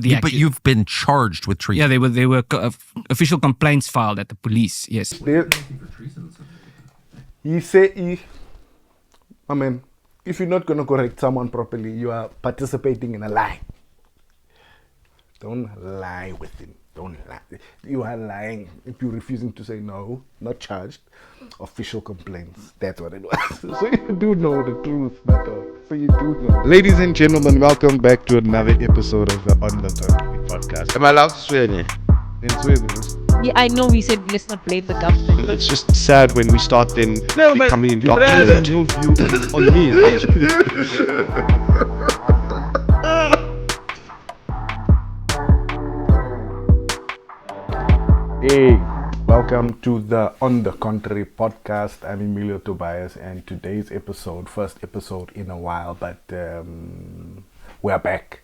But you've been charged with treason. Yeah, they were official complaints filed at the police. Yes. He said, I mean, if you're not going to correct someone properly, you are participating in a lie. Don't lie with him. Don't lie. You are lying if you're refusing to say no, not charged. Official complaints. That's what it was. So you do know the truth, but so you do know. Ladies and gentlemen, welcome back to another episode of the On the Country podcast. Am I allowed to swear in here? In Sweden. Yeah, I know we said let's not blame the government. It's just sad when we start then becoming indoctrinated. Your view on me. Hey, welcome to the On the Country podcast. I'm Emilio Tobias, and today's episode, first episode in a while, but we're back.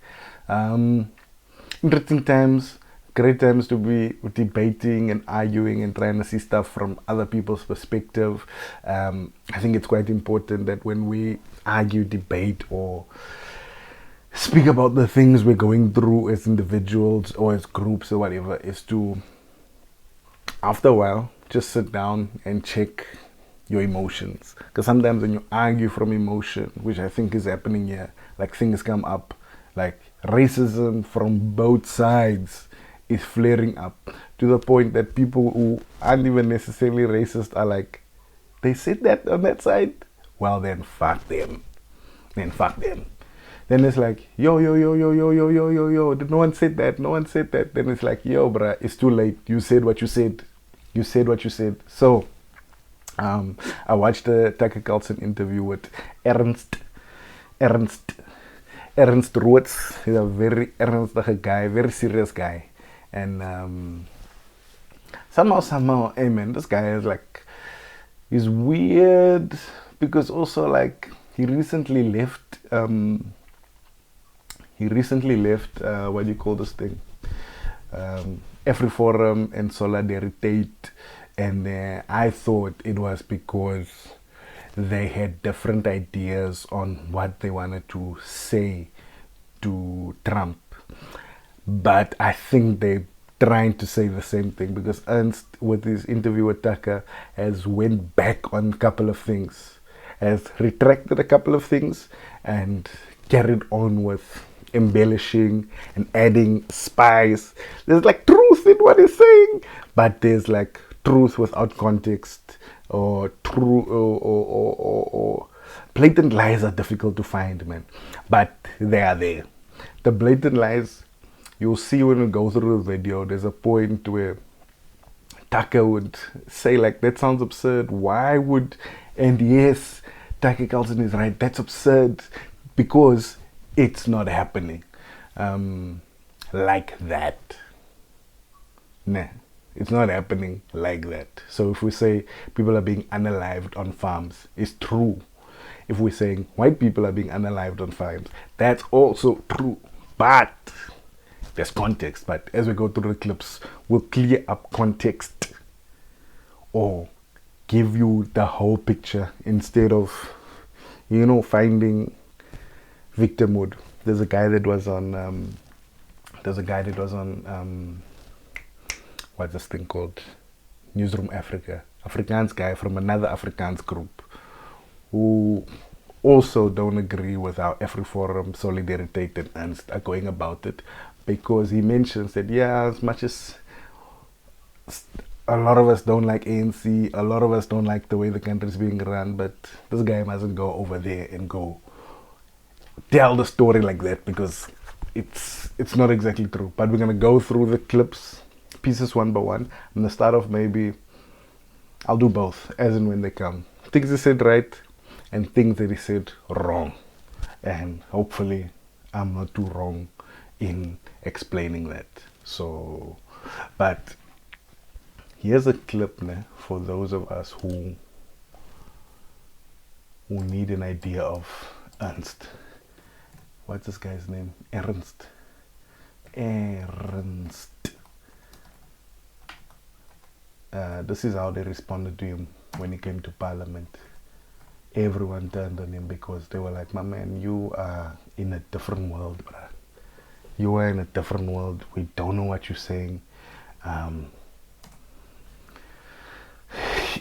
Interesting times, great times to be debating and arguing and trying to see stuff from other people's perspective. I think it's quite important that when we argue, debate, or speak about the things we're going through as individuals or as groups or whatever, is to, after a while, just sit down and check your emotions. Because sometimes when you argue from emotion, which I think is happening here, like things come up, like racism from both sides is flaring up to the point that people who aren't even necessarily racist are like, they said that on that side? Well, then fuck them. Then it's like, yo, no one said that. Then it's like, yo, bruh, it's too late. You said what you said. So, I watched the Carlson interview with Ernst Roets. He's a very earnest guy, very serious guy. And somehow, hey man, this guy is like, he's weird because also like, he recently left, what do you call this thing? AfriForum and Solidarity, and I thought it was because they had different ideas on what they wanted to say to Trump. But I think they're trying to say the same thing, because Ernst, with his interview with Tucker, has went back on a couple of things, has retracted a couple of things, and carried on with embellishing and adding spice. There's like truth in what he's saying, but there's like truth without context, or true or blatant lies are difficult to find, man. But they are there. The blatant lies, you'll see when we go through the video, there's a point where Tucker would say like, that sounds absurd. Why would, and yes, Tucker Carlson is right, that's absurd, because it's not happening like that. Nah, it's not happening like that. So if we say people are being unalived on farms, it's true. If we're saying white people are being unalived on farms, that's also true. But there's context. But as we go through the clips, we'll clear up context or give you the whole picture instead of, finding victimhood. There's a guy that was on what's this thing called? Newsroom Africa. Afrikaans guy from another Afrikaans group who also don't agree with how AfriForum, Solidarity and Ernst are going about it, because he mentions that, yeah, as much as a lot of us don't like ANC, a lot of us don't like the way the country's being run, but this guy mustn't go over there and go tell the story like that, because it's not exactly true. But we're gonna go through the clips, pieces one by one. I'm gonna start off, maybe I'll do both as and when they come. Things he said right and things that he said wrong, and hopefully I'm not too wrong in explaining that. So, but here's a clip for those of us who need an idea of Ernst. What's this guy's name? Ernst. This is how they responded to him when he came to Parliament. Everyone turned on him because they were like, my man, you are in a different world, bruh. You are in a different world. We don't know what you're saying.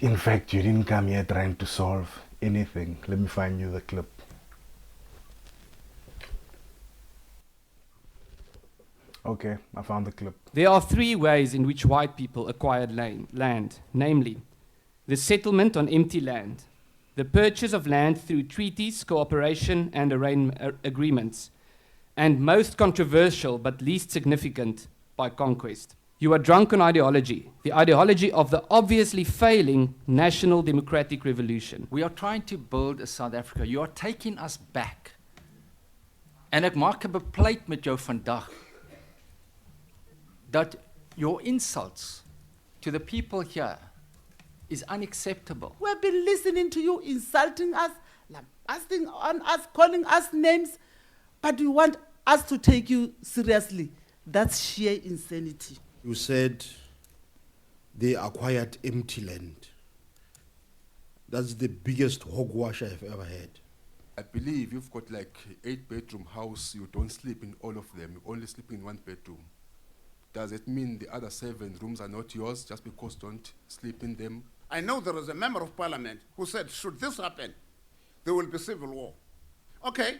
In fact, you didn't come here trying to solve anything. Let me find you the clip. Okay, I found the clip. There are three ways in which white people acquired land, namely, the settlement on empty land, the purchase of land through treaties, cooperation, and agreements, and most controversial but least significant, by conquest. You are drunk on ideology, the ideology of the obviously failing National Democratic Revolution. We are trying to build a South Africa. You are taking us back. En ek maak 'n bepleit met jou vandag dat your insults to the people here is unacceptable. We've been listening to you insulting us, lambasting on us, calling us names, but you want us to take you seriously. That's sheer insanity. You said they acquired empty land. That's the biggest hogwash I've ever had. I believe you've got like 8-bedroom house. You don't sleep in all of them. You only sleep in 1 bedroom. Does it mean the other 7 rooms are not yours just because you don't sleep in them? I know there is a member of parliament who said, should this happen, there will be civil war. Okay,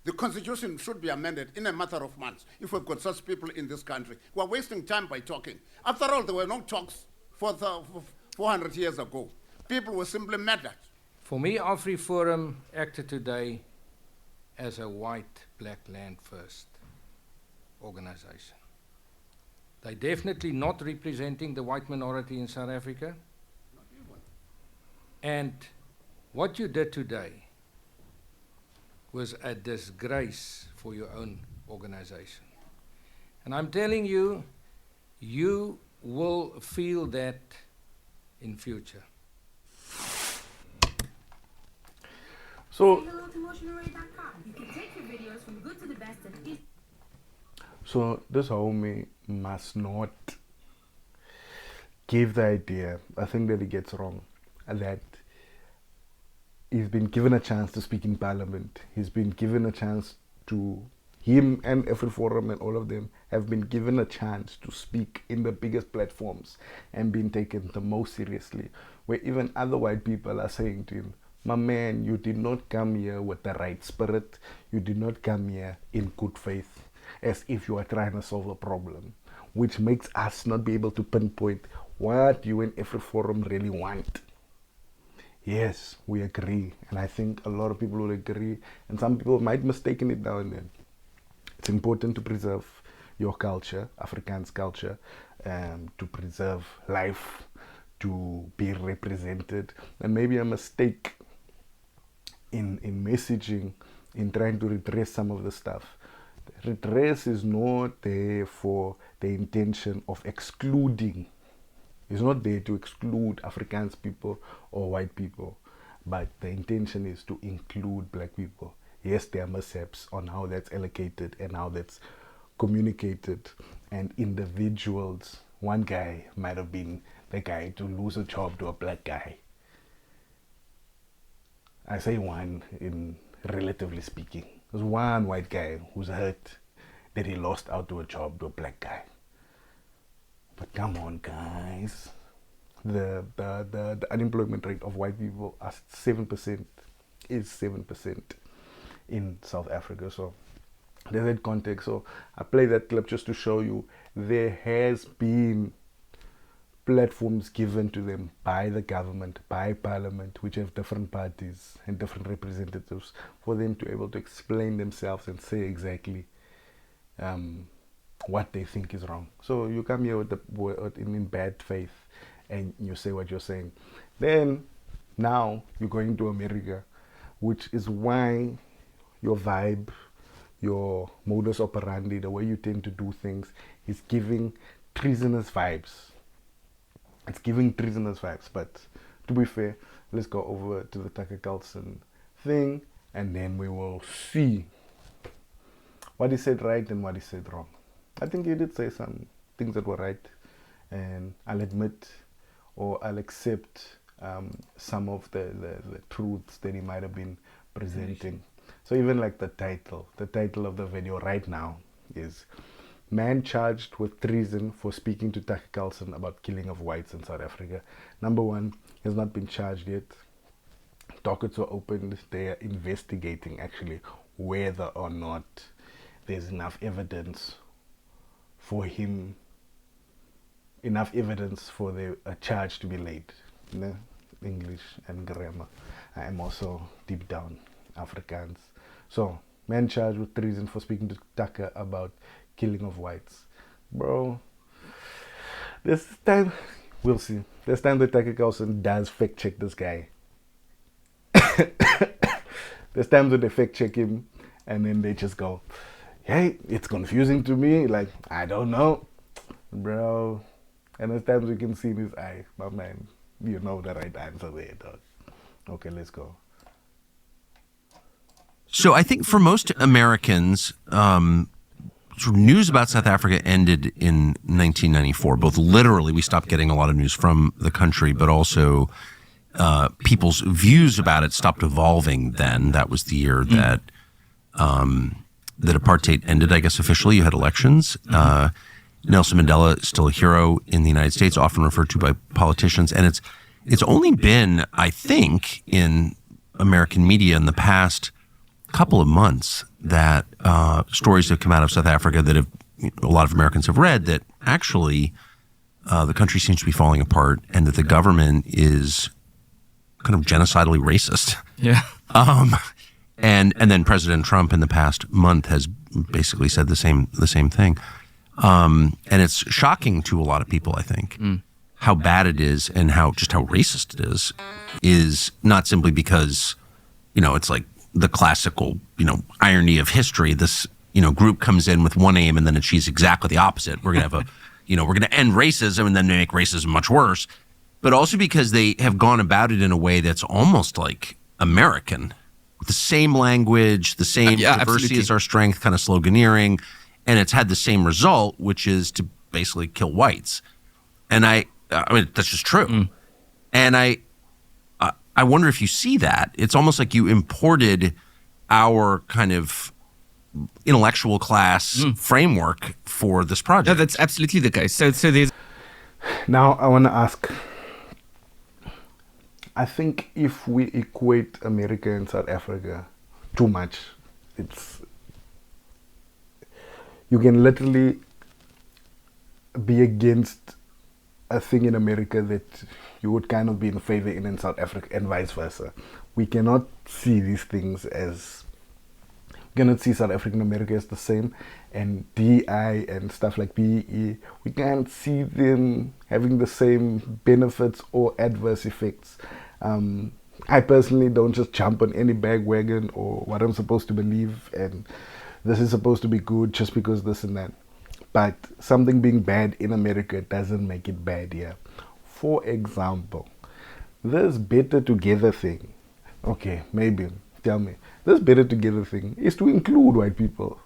the constitution should be amended in a matter of months if we've got such people in this country. We're wasting time by talking. After all, there were no talks for 400 years ago. People were simply murdered. For me, AfriForum acted today as a white, black land first organization. They're definitely not representing the white minority in South Africa. And what you did today was a disgrace for your own organization. And I'm telling you, you will feel that in future. So this homie must not give the idea, I think that he gets wrong, that he's been given a chance to speak in parliament. He's been given a chance to, him and AfriForum and all of them have been given a chance to speak in the biggest platforms and been taken the most seriously, where even other white people are saying to him, my man, you did not come here with the right spirit. You did not come here in good faith, as if you are trying to solve a problem, which makes us not be able to pinpoint what you and AfriForum really want. Yes, we agree, and I think a lot of people will agree, and some people might mistaken it now and then. It's important to preserve your culture, Afrikaans culture, to preserve life, to be represented, and maybe a mistake in messaging, in trying to redress some of the stuff. Redress is not there for the intention of excluding. It's not there to exclude Afrikaans people or white people, but the intention is to include black people. Yes, there are mishaps on how that's allocated and how that's communicated, and individuals. One guy might have been the guy to lose a job to a black guy. I say one, in relatively speaking. There's one white guy who's hurt that he lost out to a job to a black guy. But come on, guys. The unemployment rate of white people are 7%, is 7% in South Africa. So there's that context. So I play that clip just to show you there has been platforms given to them by the government, by parliament, which have different parties and different representatives, for them to be able to explain themselves and say exactly what they think is wrong. So you come here with in bad faith and you say what you're saying. Then now you're going to America, which is why your vibe, your modus operandi, the way you tend to do things is giving treasonous vibes. It's giving treasonous vibes. But to be fair, let's go over to the Tucker Carlson thing, and then we will see what he said right and what he said wrong. I think he did say some things that were right, and I'll admit or I'll accept some of the truths that he might have been presenting. So even like the title of the video right now, is man charged with treason for speaking to Tucker Carlson about killing of whites in South Africa. Number one, he has not been charged yet. Dockets were opened. They are investigating actually whether or not there's enough evidence for him, enough evidence for the charge to be laid. No? English and grammar. I am also deep down Afrikaans. So, man charged with treason for speaking to Tucker about killing of whites. Bro, this time, we'll see. This time the Tucker Carlson does fact check this guy. There's times when they fact check him and then they just go, hey, it's confusing to me. Like, I don't know. Bro. And there's times we can see in his eye, my man, you know the right answer there, dog. Okay, let's go. So I think for most Americans, news about South Africa ended in 1994. Both literally, we stopped getting a lot of news from the country, but also people's views about it stopped evolving then. That was the year that apartheid ended, I guess, officially. You had elections. Nelson Mandela is still a hero in the United States, often referred to by politicians. And it's only been, I think, in American media in the past couple of months that stories have come out of South Africa that a lot of Americans have read, that actually the country seems to be falling apart and that the government is kind of genocidally racist. Yeah. And then President Trump in the past month has basically said the same thing. And it's shocking to a lot of people, I think, how bad it is and how racist it is not simply because, it's like the classical, irony of history. This, group comes in with one aim and then achieves exactly the opposite. We're going to have we're going to end racism and then make racism much worse. But also because they have gone about it in a way that's almost like American. The same language, the same diversity absolutely. is our strength kind of sloganeering. And it's had the same result, which is to basically kill whites. And I mean, that's just true. And I wonder if you see that. It's almost like you imported our kind of intellectual class framework for this project. No, that's absolutely the case. So there's... Now, I want to ask, I think if we equate America and South Africa too much, you can literally be against a thing in America that you would kind of be in favor in South Africa and vice versa. We cannot see these things as, we cannot see South Africa and America as the same, and DI and stuff like PEE, we can't see them having the same benefits or adverse effects. I personally don't just jump on any bandwagon or what I'm supposed to believe and this is supposed to be good just because this and that. But something being bad in America doesn't make it bad here. For example, this better together thing. Okay, maybe, tell me. This better together thing is to include white people.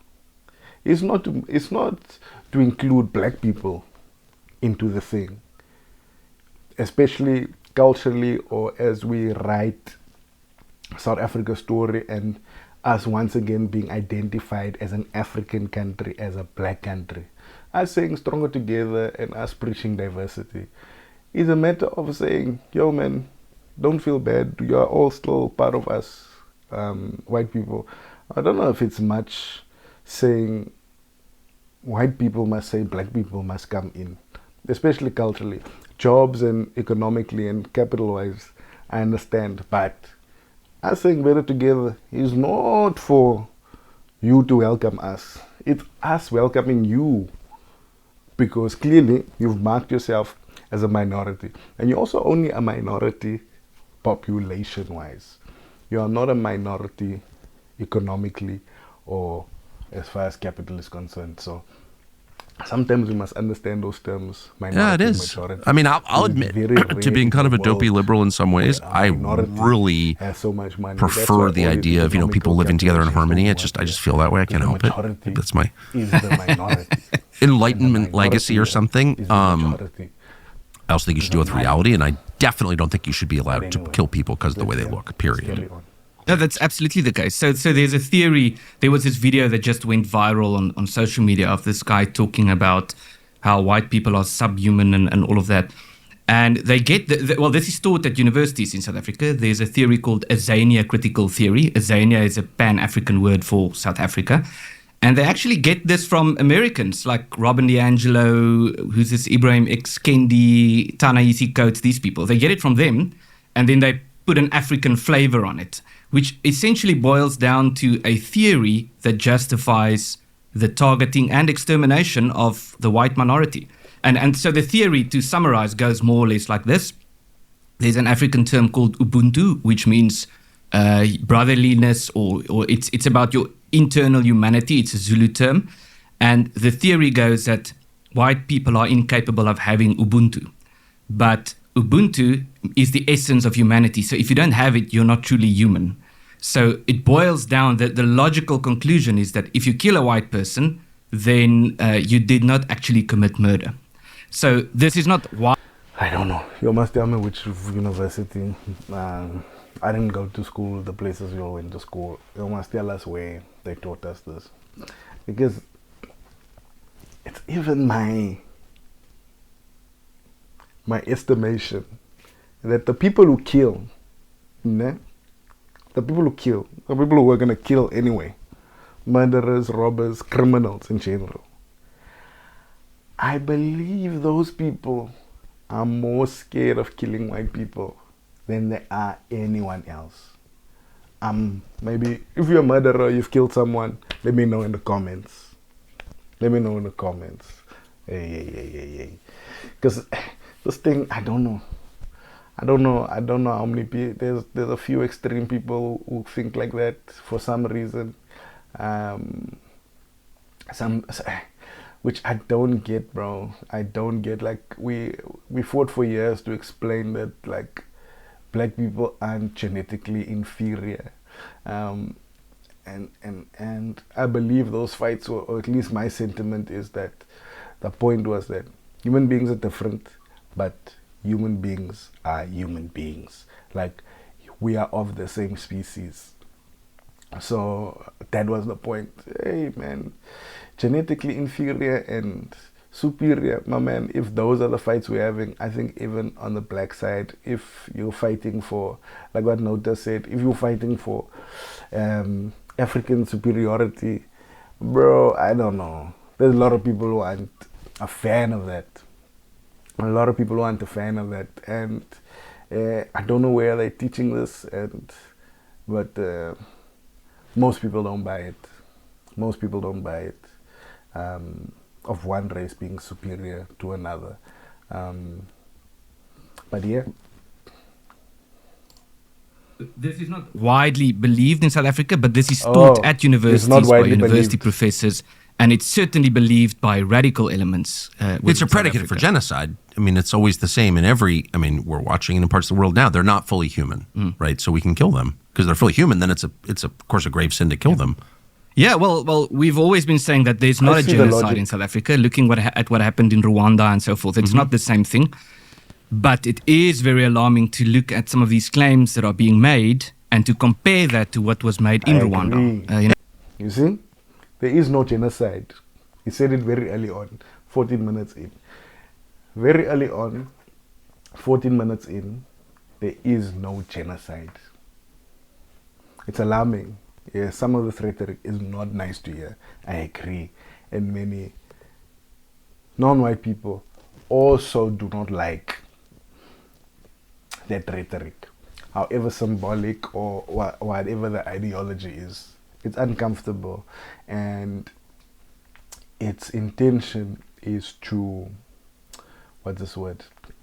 It's not to include black people into the thing. Especially culturally, or as we write South Africa's story and us once again being identified as an African country, as a black country. Us saying stronger together and us preaching diversity is a matter of saying, yo man, don't feel bad, you are all still part of us, white people. I don't know if it's much saying white people must say black people must come in, especially culturally. Jobs and economically and capital-wise, I understand, but us saying better together is not for you to welcome us. It's us welcoming you, because clearly you've marked yourself as a minority, and you're also only a minority population-wise. You are not a minority economically or as far as capital is concerned. So sometimes we must understand those terms. Yeah, it is. Majority. I mean, I'll admit to being kind of a dopey liberal in some ways. I really so much money. prefer the idea of people living together in harmony. I just feel that way. I can't help it. That's my Enlightenment legacy or something. I also think you should deal with reality, and I definitely don't think you should be allowed to kill people because of the way they look. Period. No, that's absolutely the case. So there's a theory. There was this video that just went viral on social media of this guy talking about how white people are subhuman and all of that. And they get, well, this is taught at universities in South Africa. There's a theory called Azania critical theory. Azania is a Pan-African word for South Africa. And they actually get this from Americans like Robin DiAngelo, who's this Ibrahim X. Kendi, Ta-Nehisi Coates, these people. They get it from them, and then they put an African flavor on it, which essentially boils down to a theory that justifies the targeting and extermination of the white minority. And so the theory, to summarize, goes more or less like this. There's an African term called Ubuntu, which means brotherliness, or it's about your internal humanity. It's a Zulu term. And the theory goes that white people are incapable of having Ubuntu. But Ubuntu is the essence of humanity. So if you don't have it, you're not truly human. So it boils down that the logical conclusion is that if you kill a white person, then you did not actually commit murder. So this is not why. I don't know. You must tell me which university. I didn't go to school, the places you all went to school. You must tell us where they taught us this. Because it's even my estimation that the people who kill, the people who were going to kill anyway, murderers, robbers, criminals in general, I believe those people are more scared of killing white people than they are anyone else. Maybe if you're a murderer, you've killed someone, let me know in the comments. Let me know in the comments. Hey. Because this thing, I don't know how many people. There's a few extreme people who think like that for some reason. Which I don't get, bro. I don't get. Like we fought for years to explain that like black people aren't genetically inferior, and I believe those fights, or at least my sentiment is that the point was that human beings are different, but human beings are human beings. Like we are of the same species. So that was the point. Hey man, genetically inferior and superior, my man, if those are the fights we're having, I think even on the black side, if you're fighting for, like what Nota said, if you're fighting for African superiority, bro, I don't know. There's a lot of people who aren't a fan of that. And I don't know where they're teaching this, but most people don't buy it. Of one race being superior to another. But yeah. This is not widely believed in South Africa, but this is taught at universities by university professors, and it's certainly believed by radical elements. It's a predicate for genocide. I mean, it's always the same in we're watching in parts of the world now. They're not fully human, right? So we can kill them because they're fully human. Then it's of course a grave sin to kill them. Yeah, well, we've always been saying that there's not a genocide in South Africa, looking at what happened in Rwanda and so forth. It's not the same thing. But it is very alarming to look at some of these claims that are being made and to compare that to what was made in Rwanda. You see, there is no genocide. He said it very early on, 14 minutes in. Very early on, 14 minutes in, there is no genocide. It's alarming. Yeah, some of this rhetoric is not nice to hear. I agree. And many non-white people also do not like that rhetoric. However symbolic or whatever the ideology is. It's uncomfortable. And its intention is to,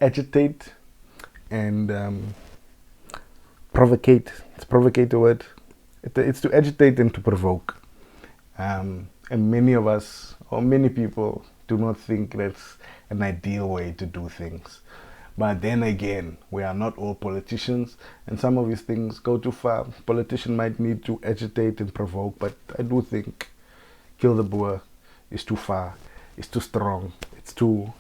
agitate and provocate. It's provocate a word. It's to agitate and to provoke. And many of us, or many people, do not think that's an ideal way to do things. But then again, we are not all politicians, and some of these things go too far. Politicians might need to agitate and provoke, but I do think kill the Boer is too far. It's too strong. It's too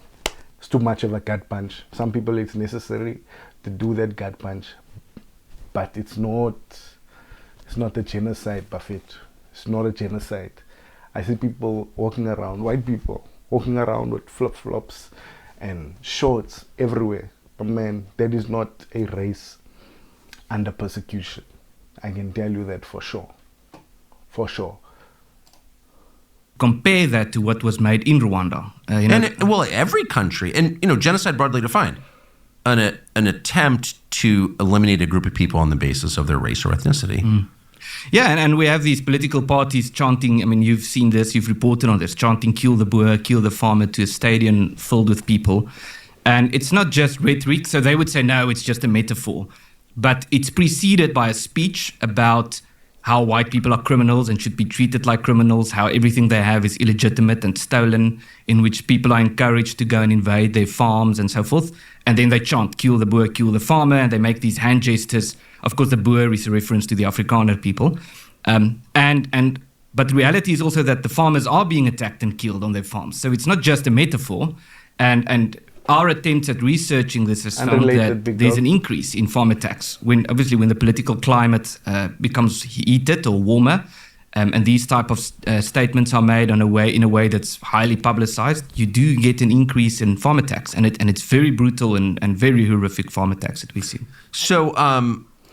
much of a gut punch. Some people, it's necessary to do that gut punch, but it's not It's not a genocide, Buffett. It's not a genocide. I see people walking around, white people, walking around with flip-flops and shorts everywhere. But man, that is not a race under persecution. I can tell you that for sure. For sure. Compare that to what was made in Rwanda. Well, every country, and genocide broadly defined, an attempt to eliminate a group of people on the basis of their race or ethnicity. Mm. Yeah, and we have these political parties chanting, I mean, you've seen this, you've reported on this, chanting kill the Boer, kill the farmer to a stadium filled with people. And it's not just rhetoric, so they would say, no, it's just a metaphor. But it's preceded by a speech about how white people are criminals and should be treated like criminals, how everything they have is illegitimate and stolen, in which people are encouraged to go and invade their farms and so forth. And then they chant, kill the Boer, kill the farmer, and they make these hand gestures. Of course, the Boer is a reference to the Afrikaner people. But the reality is also that the farmers are being attacked and killed on their farms. So it's not just a metaphor. And our attempts at researching this has found that there's an increase in farm attacks when the political climate becomes heated or warmer, and these type of statements are made in a way that's highly publicized. You do get an increase in farm attacks, and it's very brutal and very horrific farm attacks that we see. So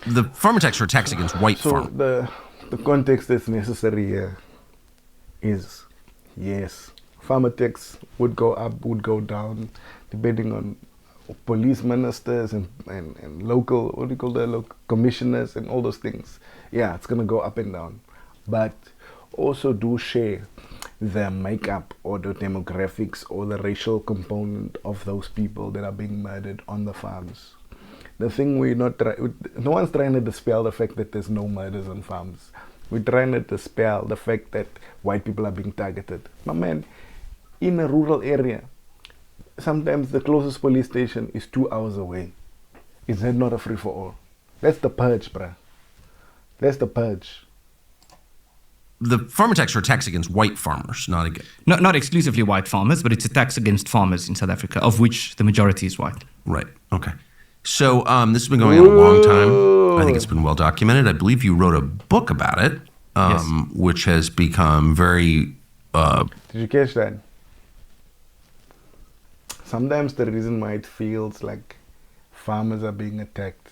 the farm attacks are attacks against white farmers. The context that's necessary here is, yes, farm attacks would go up, would go down, depending on police ministers and local, what do you call that, local commissioners and all those things. Yeah, it's going to go up and down. But also do share the makeup or the demographics or the racial component of those people that are being murdered on the farms. The thing no one's trying to dispel the fact that there's no murders on farms. We're trying to dispel the fact that white people are being targeted. My man, in a rural area, sometimes the closest police station is 2 hours away. Is that not a free-for-all? That's the purge, bruh. That's the purge. The farm attacks are attacks against white farmers, not exclusively white farmers, but it's attacks against farmers in South Africa, of which the majority is white. Right. Okay. So this has been going on a long time. I think it's been well documented. I believe you wrote a book about it, yes, which has become very... Did you catch that? Sometimes the reason why it feels like farmers are being attacked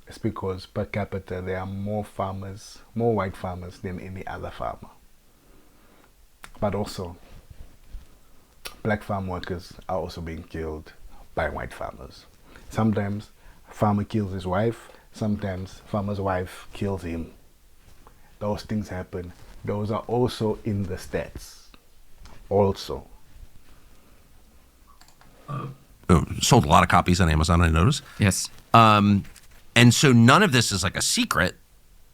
is because per capita there are more white farmers than any other farmer. But also, black farm workers are also being killed by white farmers. Sometimes a farmer kills his wife, sometimes farmer's wife kills him. Those things happen. Those are also in the stats. Also. Sold a lot of copies on Amazon, I noticed. Yes. And so none of this is like a secret,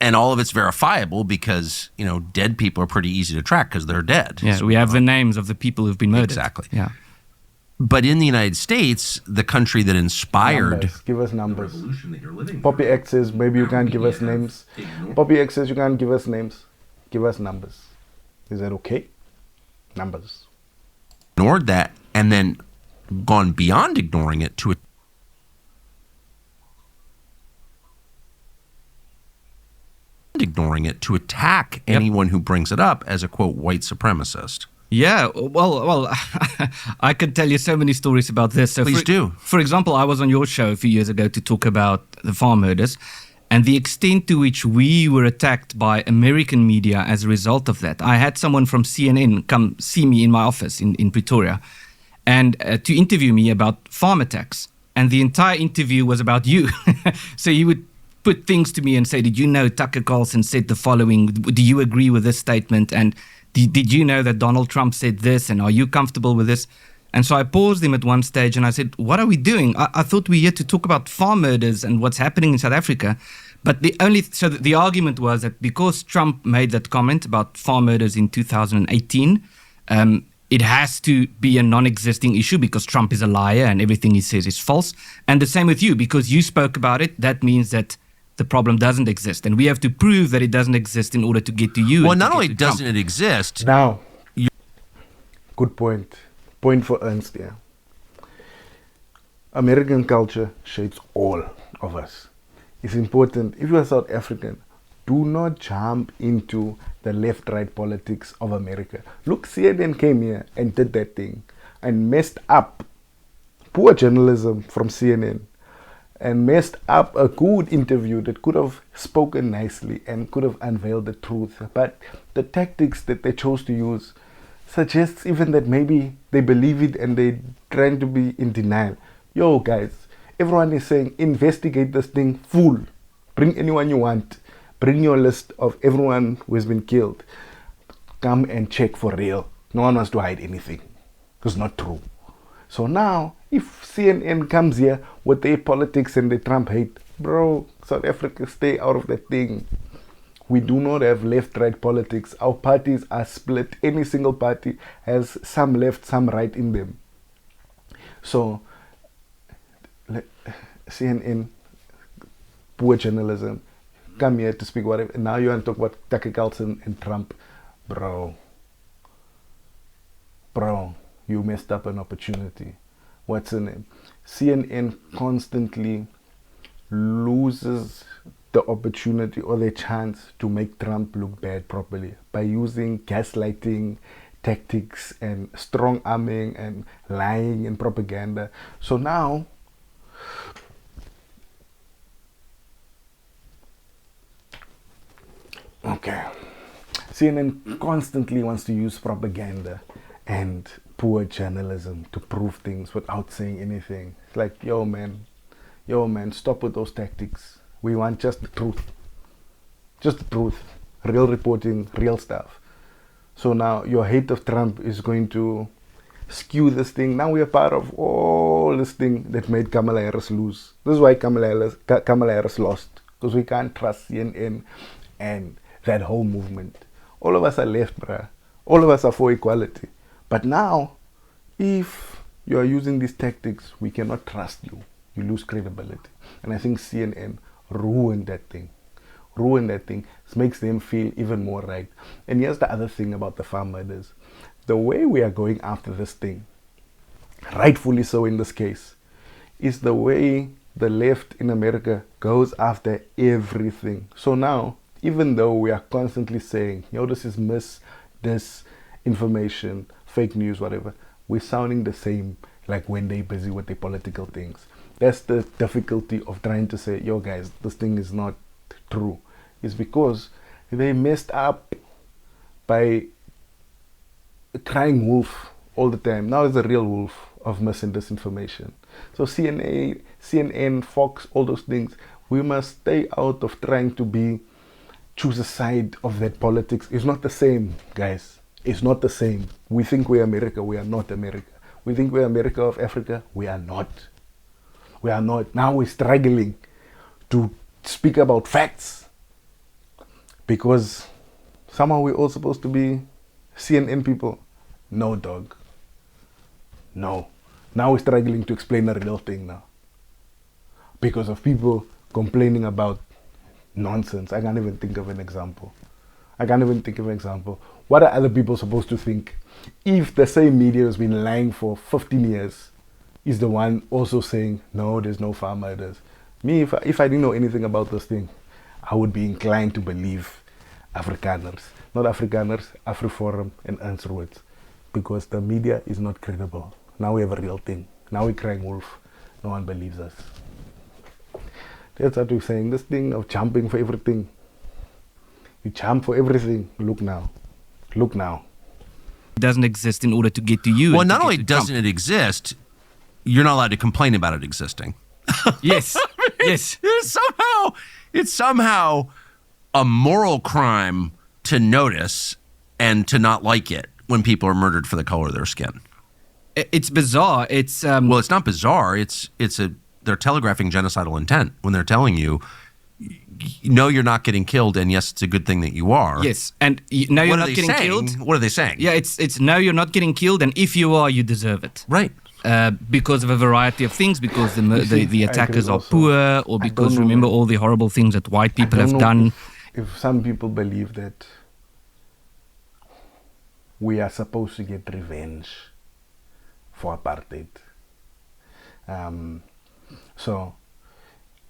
and all of it's verifiable because, dead people are pretty easy to track because they're dead. Yeah, so we have the names of the people who've been murdered. Exactly. Yeah. But in the United States, the country that inspired... Numbers. Give us numbers. Poppy X says, maybe you can't give us names. Poppy X says, you can't give us names. Give us numbers. Is that okay? Numbers. Ignored that and then gone beyond ignoring it to attack anyone who brings it up as a, quote, white supremacist. Yeah, well, I could tell you so many stories about this. So Please do. For example, I was on your show a few years ago to talk about the farm murders and the extent to which we were attacked by American media as a result of that. I had someone from CNN come see me in my office in Pretoria and to interview me about farm attacks. And the entire interview was about you. So he would put things to me and say, did you know Tucker Carlson said the following? Do you agree with this statement? And did you know that Donald Trump said this? And are you comfortable with this? And so I paused him at one stage and I said, what are we doing? I thought we were here to talk about farm murders and what's happening in South Africa. But the argument was that because Trump made that comment about farm murders in 2018, it has to be a non-existing issue because Trump is a liar and everything he says is false. And the same with you, because you spoke about it, that means that the problem doesn't exist. And we have to prove that it doesn't exist in order to get to you. Well, not only doesn't it exist... Now, good point. Point for Ernst, yeah. American culture shapes all of us. It's important, if you are South African, do not jump into the left-right politics of America. Look, CNN came here and did that thing and messed up poor journalism from CNN and messed up a good interview that could have spoken nicely and could have unveiled the truth. But the tactics that they chose to use suggests even that maybe they believe it and they're trying to be in denial. Yo, guys, everyone is saying investigate this thing full. Bring anyone you want. Bring your list of everyone who has been killed. Come and check for real. No one wants to hide anything. It's not true. So now, if CNN comes here with their politics and their Trump hate, bro, South Africa, stay out of that thing. We do not have left-right politics. Our parties are split. Any single party has some left, some right in them. So, CNN, poor journalism, come here to speak whatever. Now you want to talk about Tucker Carlson and Trump. Bro, you messed up an opportunity. What's the name? CNN constantly loses the opportunity or the chance to make Trump look bad properly by using gaslighting tactics and strong arming and lying and propaganda. So now, okay, CNN constantly wants to use propaganda and poor journalism to prove things without saying anything. It's like, yo man, stop with those tactics. We want just the truth. Just the truth. Real reporting, real stuff. So now your hate of Trump is going to skew this thing. Now we are part of all this thing that made Kamala Harris lose. This is why Kamala Harris lost. Because we can't trust CNN and that whole movement. All of us are left, bruh. All of us are for equality. But now, if you are using these tactics, we cannot trust you. You lose credibility. And I think CNN ruined that thing. It makes them feel even more right. And here's the other thing about the farm murders. The way we are going after this thing, rightfully so in this case, is the way the left in America goes after everything. So now, even though we are constantly saying, yo, this is disinformation, fake news, whatever, we're sounding the same like when they're busy with their political things. That's the difficulty of trying to say, yo guys, this thing is not true. It's because they messed up by crying wolf all the time. Now it's a real wolf of mis and disinformation. So CNN, Fox, all those things, we must stay out of trying to choose a side of that politics. It's not the same, guys. It's not the same. We think we're America. We are not America. We think we're America of Africa. We are not. We are not. Now we're struggling to speak about facts because somehow we're all supposed to be CNN people. No, dog. No. Now we're struggling to explain a real thing now because of people complaining about nonsense. I can't even think of an example. What are other people supposed to think if the same media has been lying for 15 years is the one also saying, no, there's no farm murders? Me, if I didn't know anything about this thing, I would be inclined to believe Afrikaners. Not Afrikaners, AfriForum and Ernst Roets. Because the media is not credible. Now we have a real thing. Now we're crying wolf. No one believes us. That's what we're saying. This thing of jumping for everything. You jump for everything. Look now. It doesn't exist in order to get to you. Well, not only doesn't it exist, you're not allowed to complain about it existing. Yes. Yes. It's somehow a moral crime to notice and to not like it when people are murdered for the color of their skin. It's bizarre. It's well, it's not bizarre. They're telegraphing genocidal intent when they're telling you, no, you're not getting killed, and yes, it's a good thing that you are. Yes, and no, you're not getting killed. What are they saying? Yeah, it's no, you're not getting killed, and if you are, you deserve it. Right. Because of a variety of things, because the attackers are poor, or because remember all the horrible things that white people have done. If some people believe that we are supposed to get revenge for apartheid. So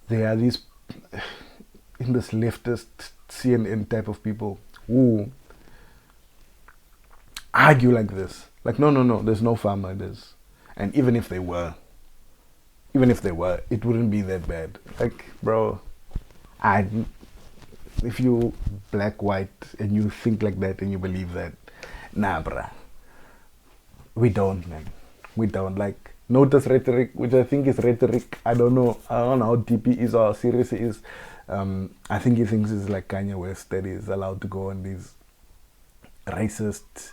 there are these, in this leftist CNN type of people who argue like this. Like, no, there's no farm murders. And even if they were, it wouldn't be that bad. Like, bro, if you black, white, and you think like that and you believe that, nah, bruh. We don't, man. We don't. Like, notice rhetoric, which I think is rhetoric. I don't know how deep he is or how serious he is. I think he thinks it's like Kanye West, that is allowed to go on these racist,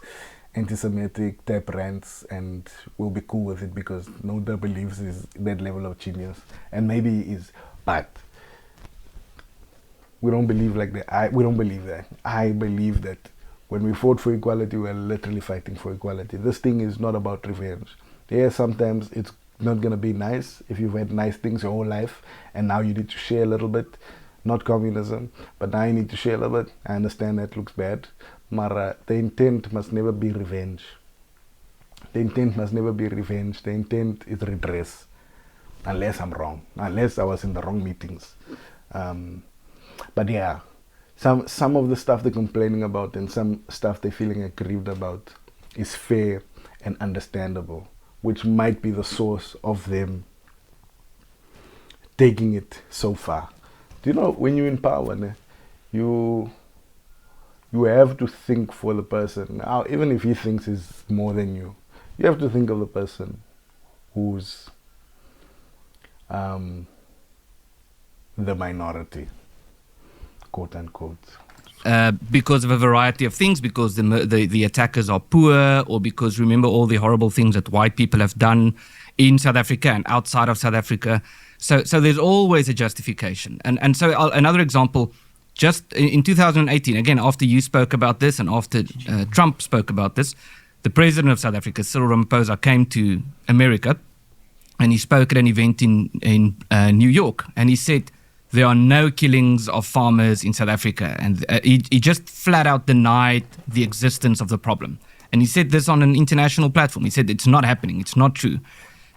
anti-Semitic type rants and will be cool with it because Noda believes is that level of genius. And maybe he is, but we don't believe like that. We don't believe that. I believe that when we fought for equality, we are literally fighting for equality. This thing is not about revenge. Yeah, sometimes it's not going to be nice if you've had nice things your whole life and now you need to share a little bit. Not communism, but now you need to share a little bit. I understand that looks bad. But the intent must never be revenge. The intent must never be revenge. The intent is redress. Unless I'm wrong. Unless I was in the wrong meetings. But yeah, some of the stuff they're complaining about and some stuff they're feeling aggrieved about is fair and understandable, which might be the source of them taking it so far. Do you know, when you're in power, you have to think for the person. Now, even if he thinks he's more than you have to think of the person who's the minority, quote unquote. Because of a variety of things, because the attackers are poor, or because remember all the horrible things that white people have done in South Africa and outside of South Africa. So there's always a justification. And so another example, just in 2018, again, after you spoke about this and after Trump spoke about this, the president of South Africa, Cyril Ramaphosa, came to America and he spoke at an event in New York, and he said there are no killings of farmers in South Africa, and he just flat out denied the existence of the problem. And he said this on an international platform. He said it's not happening, it's not true.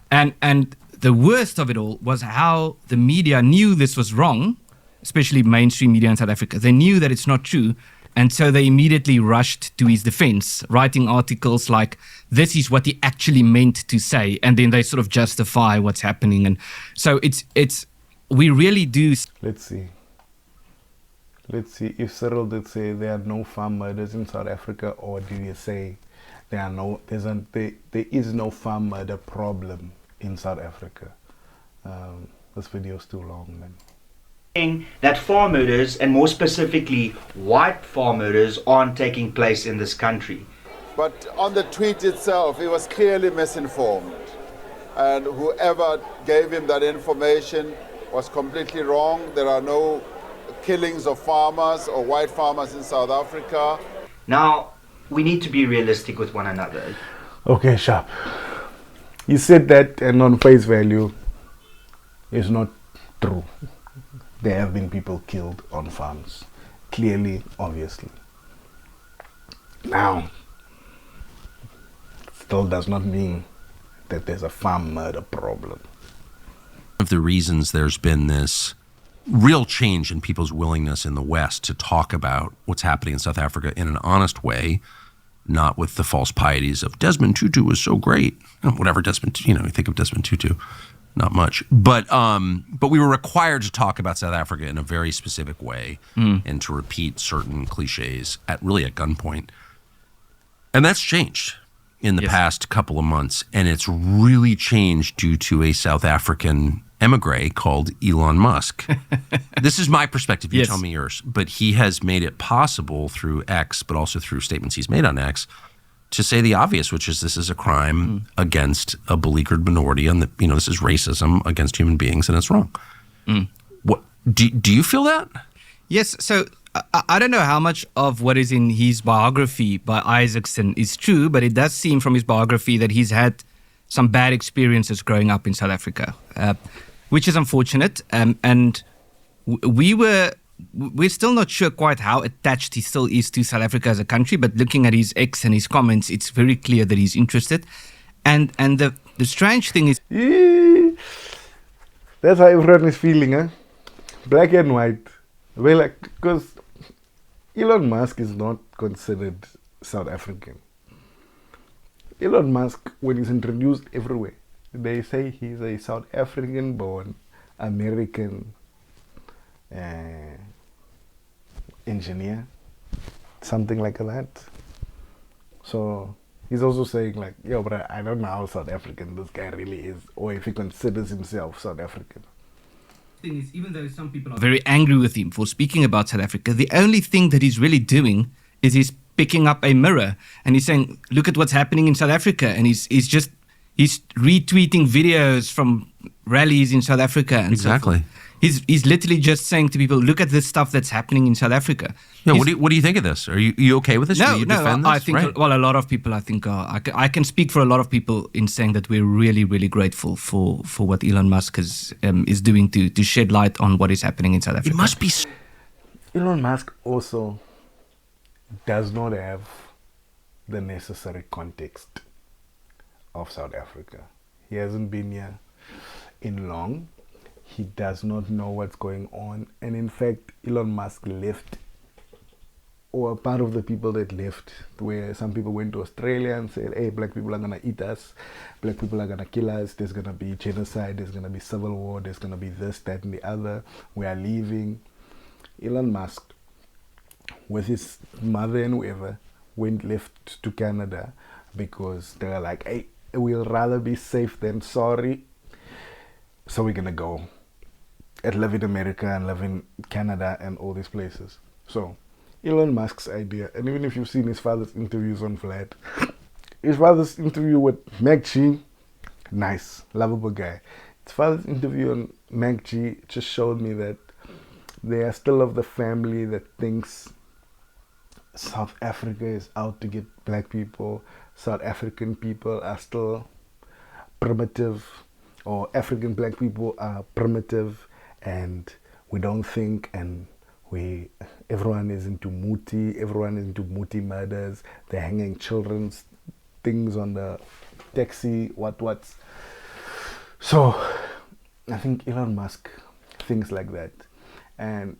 And the worst of it all was how the media knew this was wrong, especially mainstream media in South Africa. They knew that it's not true, and so they immediately rushed to his defense, writing articles like, this is what he actually meant to say, and then they sort of justify what's happening. And so it's we really do. Let's see if Cyril did say there are no farm murders in South Africa, or did he say there is no farm murder problem in South Africa. This video is too long, man. That farm murders, and more specifically white farm murders, aren't taking place in this country. But on the tweet itself, he was clearly misinformed. And whoever gave him that information was completely wrong. There are no killings of farmers or white farmers in South Africa. Now, we need to be realistic with one another. Okay, Sharp. You said that, and on face value, it's not true. There have been people killed on farms. Clearly, obviously. Now, still does not mean that there's a farm murder problem. One of the reasons there's been this real change in people's willingness in the West to talk about what's happening in South Africa in an honest way, not with the false pieties of Desmond Tutu was so great. Whatever Desmond, you think of Desmond Tutu, not much. But we were required to talk about South Africa in a very specific way and to repeat certain cliches at gunpoint. And that's changed in the past couple of months. And it's really changed due to a South African emigre called Elon Musk. This is my perspective. You tell me yours. But he has made it possible through X, but also through statements he's made on X, to say the obvious, which is this is a crime against a beleaguered minority, and this is racism against human beings, and it's wrong. What do you feel that? Yes. So I don't know how much of what is in his biography by Isaacson is true, but it does seem from his biography that he's had some bad experiences growing up in South Africa, which is unfortunate. And we're still not sure quite how attached he still is to South Africa as a country, but looking at his X and his comments, it's very clear that he's interested. And the strange thing is... That's how everyone is feeling, huh? Black and white. Well, because Elon Musk is not considered South African. Elon Musk, when he's introduced everywhere, they say he's a South African born American engineer, something like that. So he's also saying like, yo, but I don't know how South African this guy really is, or if he considers himself South African. Thing is, even though some people are very angry with him for speaking about South Africa, the only thing that he's really doing is he's picking up a mirror and he's saying, look at what's happening in South Africa. And he's retweeting videos from rallies in South Africa. And Exactly. So he's literally just saying to people, look at this stuff that's happening in South Africa. Yeah, what do you think of this? Are you okay with this? No, do you defend this? I think, Right. well, a lot of people, I think, are. I can speak for a lot of people in saying that we're really, really grateful for what Elon Musk is doing to shed light on what is happening in South Africa. It must be. Elon Musk also does not have the necessary context of South Africa. He hasn't been here in long. He does not know what's going on. And in fact, Elon Musk left, or part of the people that left, where some people went to Australia and said, hey, black people are going to eat us. Black people are going to kill us. There's going to be genocide. There's going to be civil war. There's going to be this, that, and the other. We are leaving. Elon Musk, with his mother and whoever, left to Canada because they were like, hey, we'll rather be safe than sorry. So we're going to go and live in America and live in Canada and all these places. So Elon Musk's idea, and even if you've seen his father's interviews on Vlad, his father's interview with Mac G, nice, lovable guy. His father's interview on Mac G just showed me that they are still of the family that thinks South Africa is out to get black people. South African people are still primitive, or African black people are primitive, and we don't think, and everyone is into muti murders. They're hanging children's things on the taxi, what's. So I think Elon Musk thinks like that. And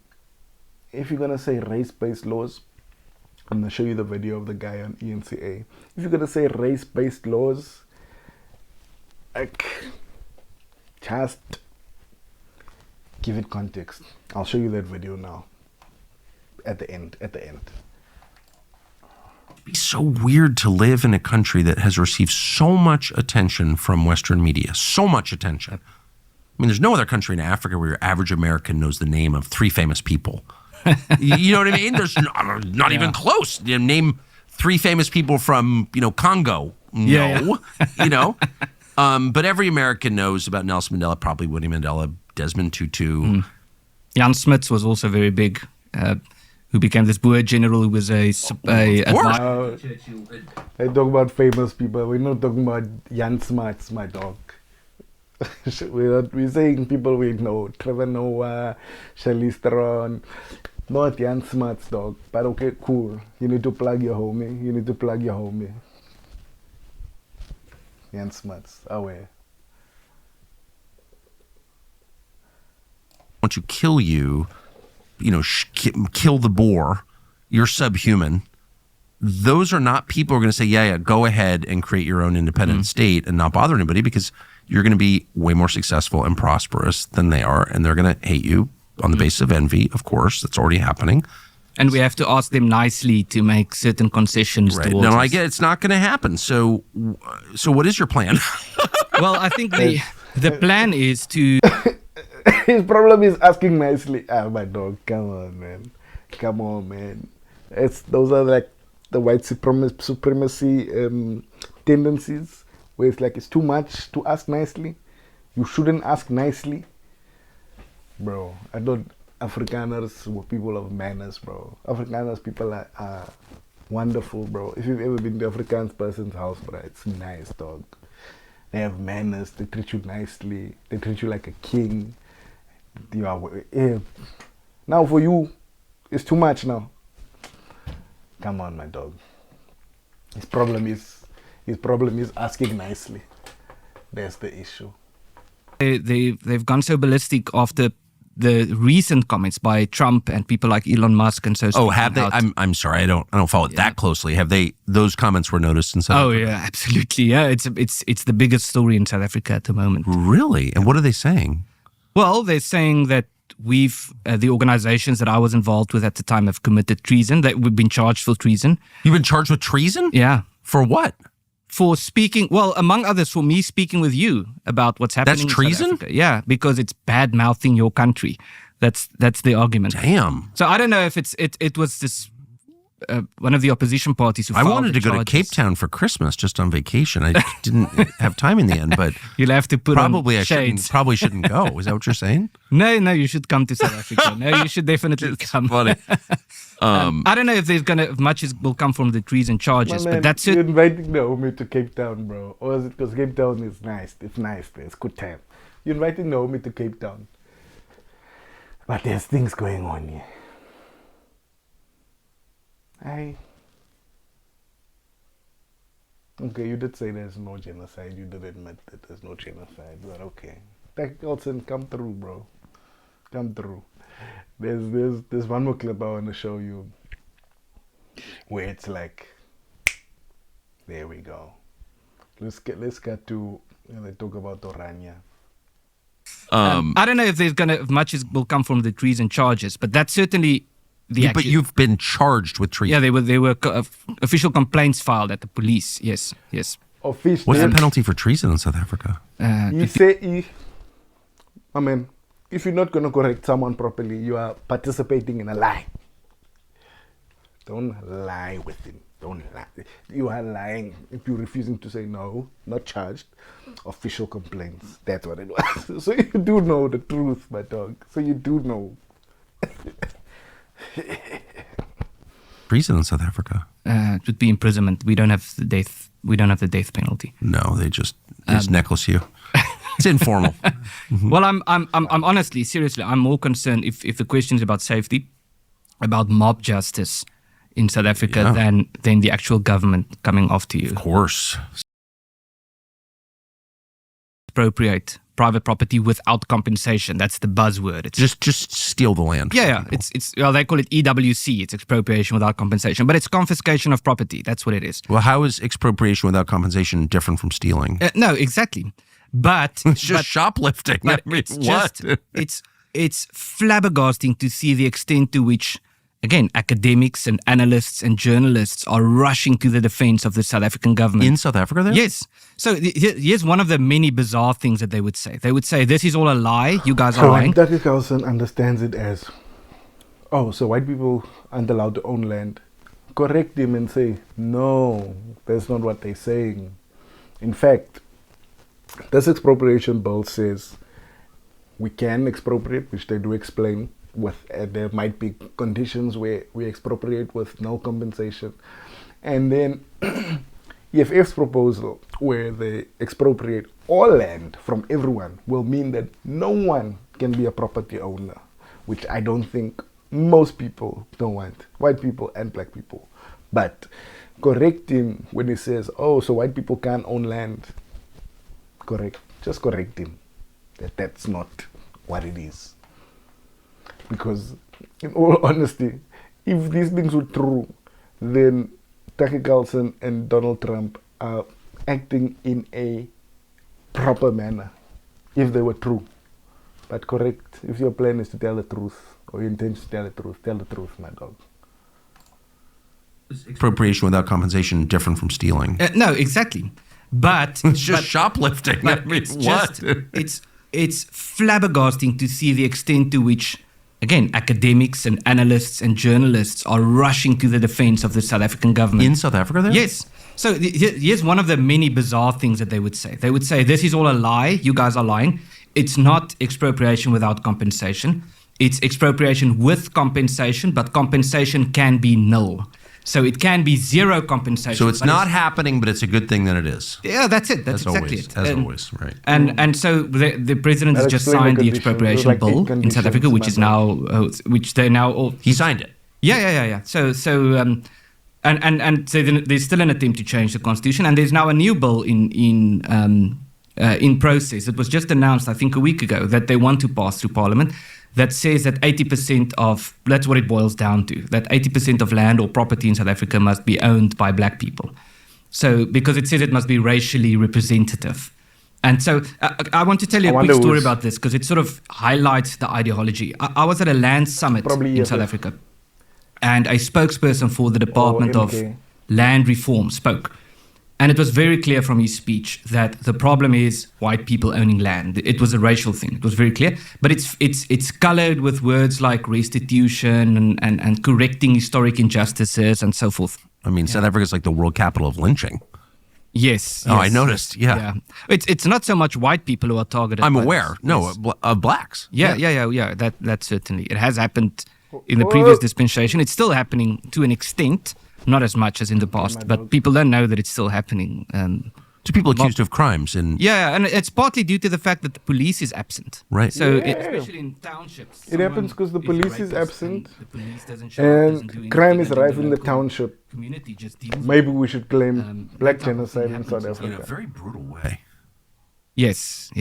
if you're gonna say race-based laws, I'm gonna show you the video of the guy on ENCA. If you're gonna say race-based laws, like, just give it context. I'll show you that video now. At the end. It'd be so weird to live in a country that has received so much attention from Western media. So much attention. I mean, there's no other country in Africa where your average American knows the name of 3 famous people. You know what I mean? There's not even close. You name 3 famous people from, Congo. No. But every American knows about Nelson Mandela, probably Winnie Mandela, Desmond Tutu. Jan Smuts was also very big, who became this Boer general who was I talk about famous people. We're not talking about Jan Smuts, my dog. We're saying people we know. Trevor Noah, Charlize Theron. Not Jan Smuts, dog. But okay, cool. You need to plug your homie. Jan Smuts, away. Want to kill you, kill the Boer, you're subhuman. Those are not people who are going to say, yeah, go ahead and create your own independent state and not bother anybody, because you're going to be way more successful and prosperous than they are, and they're going to hate you on the basis of envy, of course. That's already happening. And we have to ask them nicely to make certain concessions right. towards No, us. I get it's not going to happen. So what is your plan? Well, I think the plan is to... His problem is asking nicely. My dog, come on, man. Those are like the white supremacy tendencies, where it's like it's too much to ask nicely. You shouldn't ask nicely. Bro, I thought Afrikaners were people of manners, bro. Afrikaners people are wonderful, bro. If you've ever been to Afrikaans person's house, bro, it's nice, dog. They have manners. They treat you nicely. They treat you like a king. Now for you, it's too much now. Come on, my dog. His problem is asking nicely. That's the issue. They've gone so ballistic after the recent comments by Trump and people like Elon Musk and so. Oh, have they? I'm sorry, I don't follow it that closely. Have they? Those comments were noticed in South Africa? Oh yeah, absolutely. Yeah, it's the biggest story in South Africa at the moment. Really? And what are they saying? Well, they're saying that the organizations that I was involved with at the time have committed treason. That we've been charged for treason. You've been charged with treason? Yeah. For what? For speaking, well, among others, for me speaking with you about what's happening. That's treason? In South Africa. Yeah, because it's bad mouthing your country. That's the argument. Damn. So I don't know if it was this one of the opposition parties who. I wanted to go charges. to Cape Town for Christmas just on vacation. I didn't have time in the end, but you'll have to put probably on I shades. probably shouldn't go. Is that what you're saying? No, you should come to South Africa. No, you should definitely come. Funny. I don't know if there's much will come from the treason charges, but that's it. You're inviting Naomi to Cape Town, bro, or is it because Cape Town is nice? It's nice, bro. It's good time. You're inviting Naomi to Cape Town, but there's things going on here. Okay, you did say there's no genocide. You did admit that there's no genocide, but okay. Carlson, come through, bro. Come through. There's one more clip I want to show you where it's like, there we go. Let's get to they talk about Orania. I don't know if there's much will come from the treason charges, but that's certainly but you've been charged with treason. Yeah, they were official complaints filed at the police. Yes. Official. What's the penalty for treason in South Africa? If you're not going to correct someone properly, you are participating in a lie. Don't lie with him. Don't lie. You are lying if you're refusing to say no, not charged. Official complaints. That's what it was. So you do know the truth, my dog. So you do know. Treason in South Africa. It would be imprisonment. We don't have the death. We don't have the death penalty. No, they just necklace you. It's informal. Well, I'm honestly, seriously, I'm more concerned if the question is about safety, about mob justice in South Africa than the actual government coming after you. Of course. Expropriate private property without compensation. That's the buzzword. It's just steal the land. Yeah. It's they call it EWC. It's expropriation without compensation, but it's confiscation of property. That's what it is. Well, how is expropriation without compensation different from stealing? No, exactly. But it's just shoplifting. But I mean, it's flabbergasting to see the extent to which, again, academics and analysts and journalists are rushing to the defense of the South African government. In South Africa there? Yes. So here's one of the many bizarre things that they would say. They would say, this is all a lie. You guys are lying. Dr. Carlson understands it as, so white people aren't allowed to own land. Correct him and say, no, that's not what they're saying. In fact, this expropriation bill says we can expropriate, which they do explain. There might be conditions where we expropriate with no compensation. And then EFF's proposal, where they expropriate all land from everyone, will mean that no one can be a property owner, which I don't think most people don't want, white people and black people. But correct him when he says, so white people can't own land. Just correct him that's not what it is. Because in all honesty, if these things were true, then Tucker Carlson and Donald Trump are acting in a proper manner, if they were true. But correct, if your plan is to tell the truth, or you intend to tell the truth, my dog. Expropriation without compensation different from stealing. No, exactly. But it's just shoplifting. But I mean, it's flabbergasting to see the extent to which, again, academics and analysts and journalists are rushing to the defense of the South African government. In South Africa there? Yes. So here's one of the many bizarre things that they would say. They would say, this is all a lie. You guys are lying. It's not expropriation without compensation. It's expropriation with compensation, but compensation can be nil. So it can be zero compensation. So it's not happening, but it's a good thing that it is. Yeah, that's it. That's exactly always, it. As always, right. And so the president has just signed the expropriation bill in South Africa, which is now, which they now all... He signed it. Yeah. So so there's still an attempt to change the constitution, and there's now a new bill in in process. It was just announced, I think, a week ago that they want to pass through Parliament that says that 80% of, that's what it boils down to, that 80% of land or property in South Africa must be owned by black people. So, because it says it must be racially representative. And so I want to tell you a quick story about this because it sort of highlights the ideology. I was at a land summit in South Africa, and a spokesperson for the Department of Land Reform spoke. And it was very clear from his speech that the problem is white people owning land. It was a racial thing. It was very clear. But it's colored with words like restitution and correcting historic injustices and so forth. I mean, South Africa is like the world capital of lynching. Yes. Oh, I noticed. Yeah. It's not so much white people who are targeted. I'm aware. Of blacks. Yeah. That certainly. It has happened in the previous dispensation. It's still happening to an extent. Not as much as in the past, but people don't know that it's still happening. To people accused of crimes. And it's partly due to the fact that the police is absent. Right. So especially in townships. It happens because the police is absent and the police doesn't show up, doesn't do crime is anything, rife in the township. Community just deals Maybe we should claim black genocide in South Africa. In a very brutal way. Yes.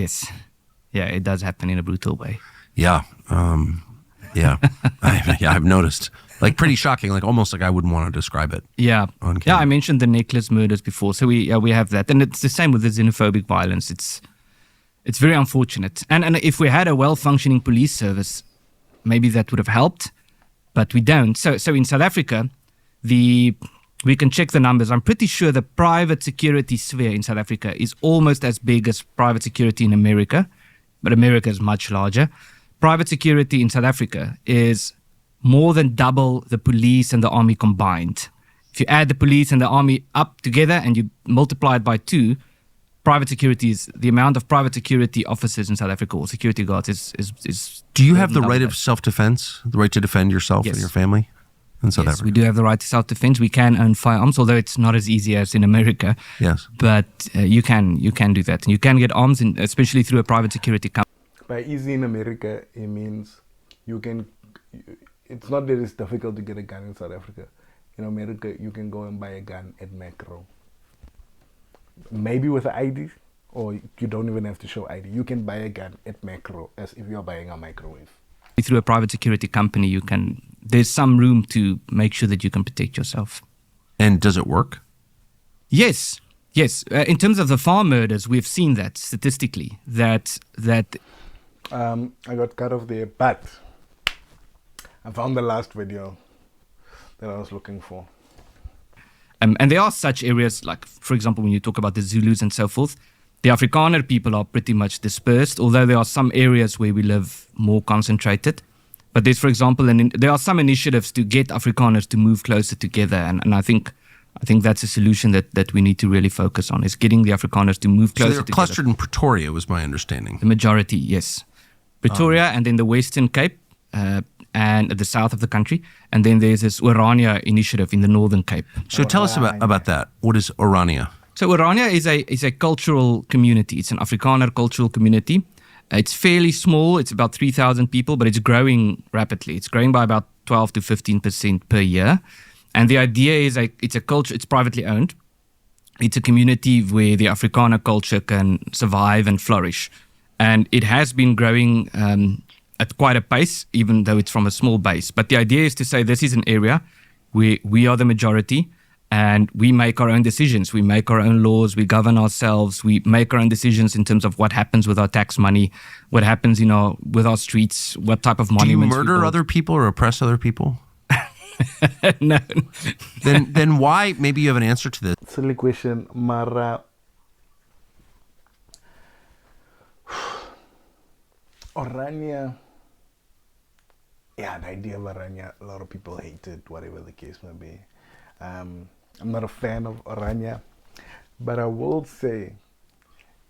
Yeah, it does happen in a brutal way. Yeah. I've noticed. Like pretty shocking, like almost like I wouldn't want to describe it. Yeah. I mentioned the necklace murders before, so we have that, and it's the same with the xenophobic violence. It's very unfortunate, and if we had a well-functioning police service, maybe that would have helped, but we don't. So in South Africa, we can check the numbers. I'm pretty sure the private security sphere in South Africa is almost as big as private security in America, but America is much larger. Private security in South Africa is more than double the police and the army combined. If you add the police and the army up together and you multiply it by 2, private security is the amount of private security officers in South Africa or security guards is Do you have the right of self-defense, the right to defend yourself and your family in South Africa? We do have the right to self-defense. We can own firearms, although it's not as easy as in America. Yes. But you can do that. And you can get arms, especially through a private security company. By easy in America, it means it's not that it's difficult to get a gun in South Africa. In America, you can go and buy a gun at Macro. Maybe with an ID, or you don't even have to show ID. You can buy a gun at Macro as if you're buying a microwave. Through a private security company, there's some room to make sure that you can protect yourself. And does it work? Yes. In terms of the farm murders, we've seen that statistically, that I got cut off there, but I found the last video that I was looking for. And there are such areas, like, for example, when you talk about the Zulus and so forth, the Afrikaner people are pretty much dispersed, although there are some areas where we live more concentrated. But there's, for example, there are some initiatives to get Afrikaners to move closer together. And I think that's a solution that we need to really focus on, is getting the Afrikaners to move closer together. So they're clustered in Pretoria, was my understanding. The majority, yes. Pretoria and then the Western Cape and at the south of the country. And then there's this Orania initiative in the Northern Cape. So tell us about that. What is Orania? So Orania is a cultural community. It's an Afrikaner cultural community. It's fairly small. It's about 3,000 people, but it's growing rapidly. It's growing by about 12 to 15% per year. And the idea is it's a culture, it's privately owned. It's a community where the Afrikaner culture can survive and flourish. And it has been growing at quite a pace, even though it's from a small base. But the idea is to say this is an area where we are the majority and we make our own decisions. We make our own laws. We govern ourselves. We make our own decisions in terms of what happens with our tax money, what happens with our streets, what type of monuments. Do you murder other people or oppress other people? No. Then why? Maybe you have an answer to this. Silly question, Mara. Orania. Yeah, the idea of Orania, a lot of people hate it, whatever the case may be. I'm not a fan of Orania, but I will say,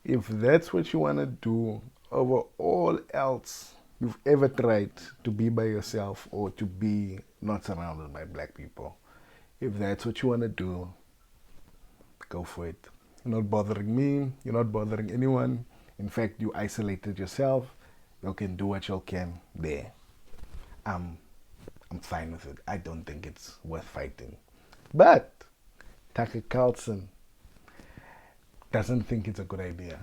if that's what you want to do over all else you've ever tried, to be by yourself or to be not surrounded by black people, if that's what you want to do, go for it. You're not bothering me, you're not bothering anyone. In fact, you isolated yourself. You can do what you can there. I'm fine with it. I don't think it's worth fighting. But Carlson doesn't think it's a good idea.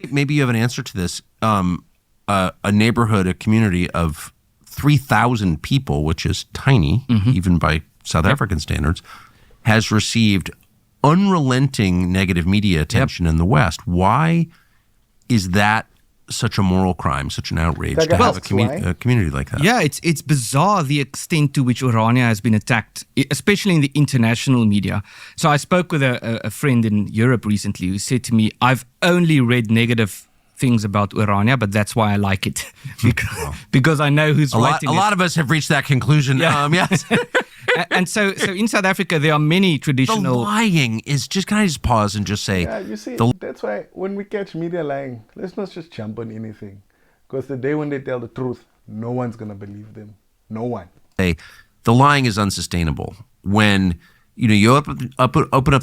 maybe you have an answer to this. A neighborhood, a community of 3,000 people, which is tiny, even by South African standards, has received unrelenting negative media attention in the West. Why is that such a moral crime, such an outrage to have a community like that? Yeah, it's bizarre the extent to which Orania has been attacked, especially in the international media. So I spoke with a friend in Europe recently who said to me, I've only read negative things about Orania, but that's why I like it. because I know who's writing it. A lot of us have reached that conclusion. Yeah. Yes. And so in South Africa, there are many traditional... The lying is just... Can I just pause and just say... Yeah, you see, that's why when we catch media lying, let's not just jump on anything. Because the day when they tell the truth, no one's going to believe them. No one. The lying is unsustainable. When you open up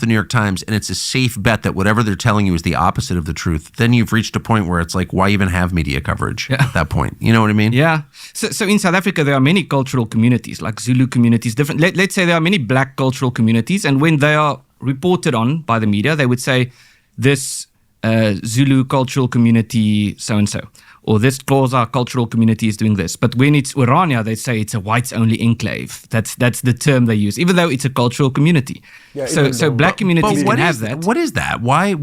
the New York Times and it's a safe bet that whatever they're telling you is the opposite of the truth, then you've reached a point where it's like, why even have media coverage at that point? You know what I mean? Yeah. So in South Africa, there are many cultural communities, like Zulu communities, different. Let's say there are many black cultural communities, and when they are reported on by the media, they would say this Zulu cultural community so-and-so, or this Xhosa cultural community is doing this. But when it's Orania, they say it's a whites-only enclave. That's the term they use, even though it's a cultural community. Yeah, so black communities can have that. What is that? Why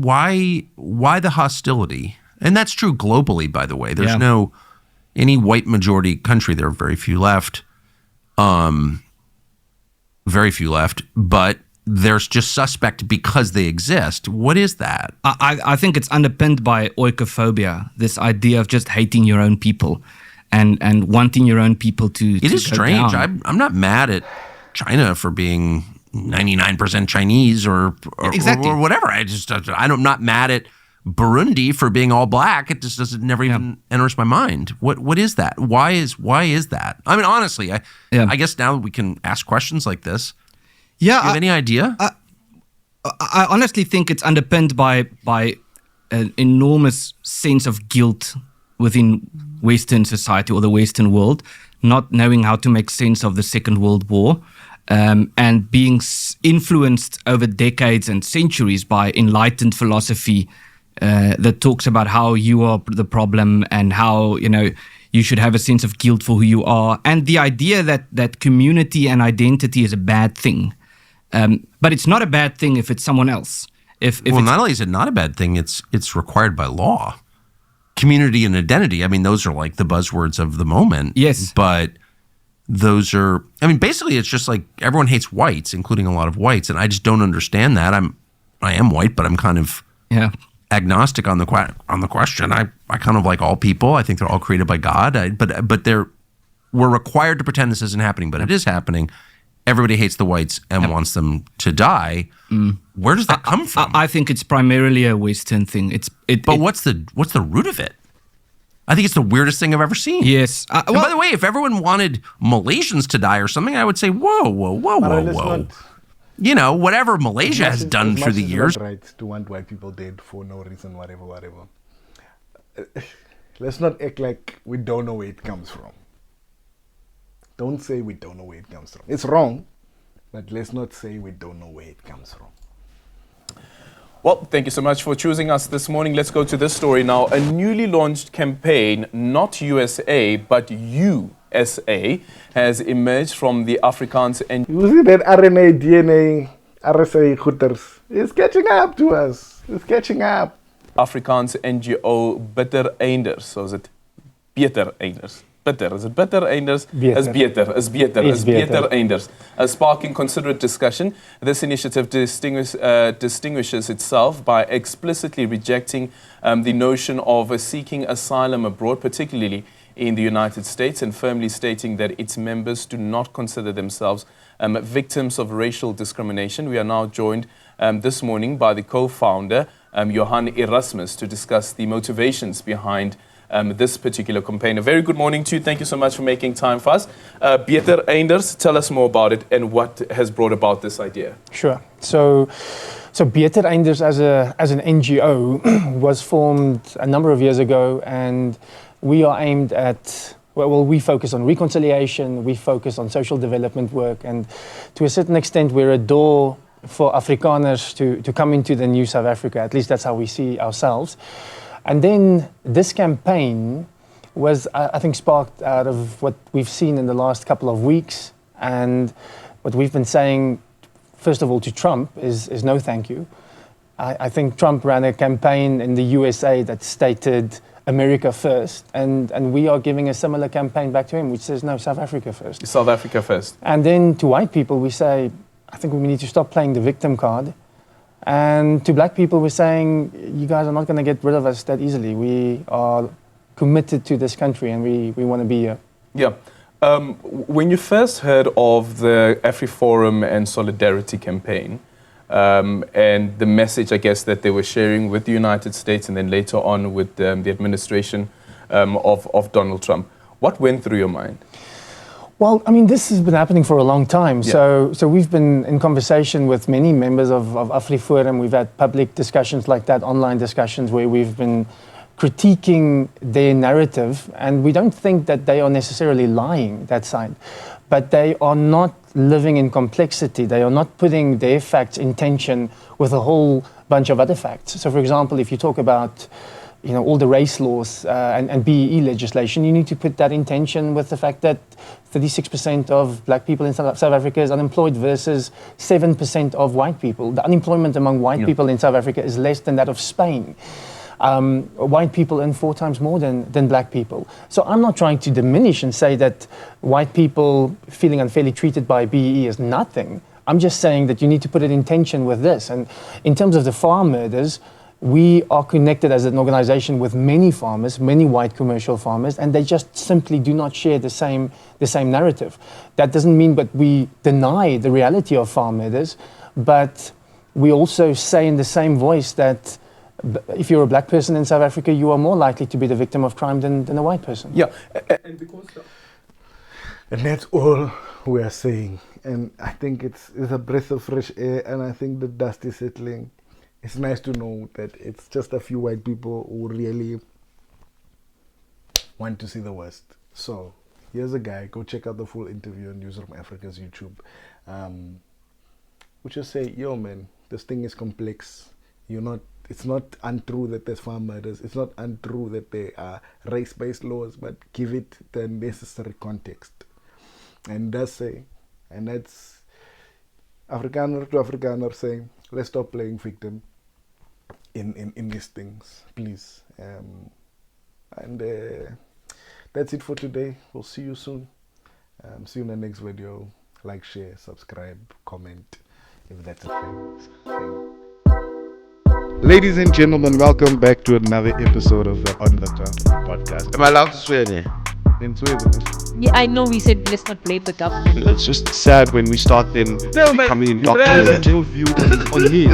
the hostility? And that's true globally, by the way. There's no any white majority country. There are very few left. But there's just suspect because they exist. What is that? I think it's underpinned by oikophobia, this idea of just hating your own people and wanting your own people to It is strange. I'm not mad at China for being 99% Chinese or whatever. I'm not mad at Burundi for being all black. It just never even enters my mind. What is that? Why is that? I mean, honestly, I guess now we can ask questions like this. Yeah, do you have any idea? I honestly think it's underpinned by an enormous sense of guilt within Western society or the Western world, not knowing how to make sense of the Second World War, and being influenced over decades and centuries by enlightened philosophy that talks about how you are the problem and how you should have a sense of guilt for who you are, and the idea that community and identity is a bad thing. But it's not a bad thing if it's someone else. Not only is it not a bad thing, it's required by law. Community and identity, I mean, those are like the buzzwords of the moment. Yes. But those are, I mean, basically it's just like everyone hates whites, including a lot of whites, and I just don't understand that. I am white, but I'm kind of agnostic on the question. I kind of like all people. I think they're all created by God. But we're required to pretend this isn't happening, but it is happening. Everybody hates the whites and wants them to die. Where does that come from? I think it's primarily a Western thing. But what's the root of it? I think it's the weirdest thing I've ever seen. Yes. And by the way, if everyone wanted Malaysians to die or something, I would say, whoa. Whatever Malaysia has done through the years. Right to want white people dead for no reason, whatever. Let's not act like we don't know where it comes from. Don't say we don't know where it comes from. It's wrong, but let's not say we don't know where it comes from. Well, thank you so much for choosing us this morning. Let's go to this story now. A newly launched campaign, not USA, but USA, has emerged from the Afrikaans and... You see that RNA, DNA, RSA goeters. It's catching up to us. It's catching up. Afrikaans NGO Bitter Einders. So is it Beter Einders? Bitter. Is it Bitter Einders? Is Beter Einders. Sparking considerate discussion, this initiative distinguishes itself by explicitly rejecting the notion of seeking asylum abroad, particularly in the United States, and firmly stating that its members do not consider themselves victims of racial discrimination. We are now joined this morning by the co-founder, Johan Erasmus, to discuss the motivations behind this particular campaign. A very good morning to you. Thank you so much for making time for us. Beter Einders, tell us more about it and what has brought about this idea. Sure. So Beter Einders as an NGO was formed a number of years ago, and we are aimed at, we focus on reconciliation, we focus on social development work, and to a certain extent we're a door for Afrikaners to come into the new South Africa. At least that's how we see ourselves. And then this campaign was, I think, sparked out of what we've seen in the last couple of weeks. And what we've been saying, first of all, to Trump is no thank you. I think Trump ran a campaign in the USA that stated America first, and we are giving a similar campaign back to him, which says, no, South Africa first. South Africa first. And then to white people, we say, I think we need to stop playing the victim card. And to black people, we're saying, you guys are not going to get rid of us that easily. We are committed to this country, and we want to be here. Yeah. When you first heard of the AfriForum and Solidarity campaign, and the message, I guess, that they were sharing with the United States and then later on with the administration of Donald Trump, what went through your mind? Well, I mean, this has been happening for a long time. Yeah. So we've been in conversation with many members of AfriForum. We've had public discussions like that, online discussions where we've been critiquing their narrative, and we don't think that they are necessarily lying, that side, but they are not living in complexity. They are not putting their facts in tension with a whole bunch of other facts. So, for example, if you talk about all the race laws and BEE legislation, you need to put that in tension with the fact that 36% of black people in South Africa is unemployed versus 7% of white people. The unemployment among white people in South Africa is less than that of Spain. White people earn 4 times more than black people. So I'm not trying to diminish and say that white people feeling unfairly treated by BEE is nothing. I'm just saying that you need to put it in tension with this. And in terms of the farm murders, we are connected as an organization with many farmers, many white commercial farmers, and they just simply do not share the same narrative. That doesn't mean that we deny the reality of farm murders, but we also say in the same voice that if you're a black person in South Africa, you are more likely to be the victim of crime than a white person. Yeah. And that's all we are saying. And I think it's a breath of fresh air, and I think the dust is settling. It's nice to know that it's just a few white people who really want to see the worst. So here's a guy. Go check out the full interview on Newsroom Africa's YouTube. We just say, yo, man, this thing is complex. It's not untrue that there's farm murders. It's not untrue that there are race-based laws, but give it the necessary context. And that's Afrikaner to Afrikaner saying, let's stop playing victim in these things, please. And that's it for today. We'll see you soon. See you in the next video. Like, share, subscribe, comment, if that's a thing. Ladies and gentlemen, welcome back to another episode of the On the Top podcast. Am I allowed to swear there? Then swear. Yeah, I know we said let's not blame the government. It's just sad when we start then becoming indoctrinated. View on here.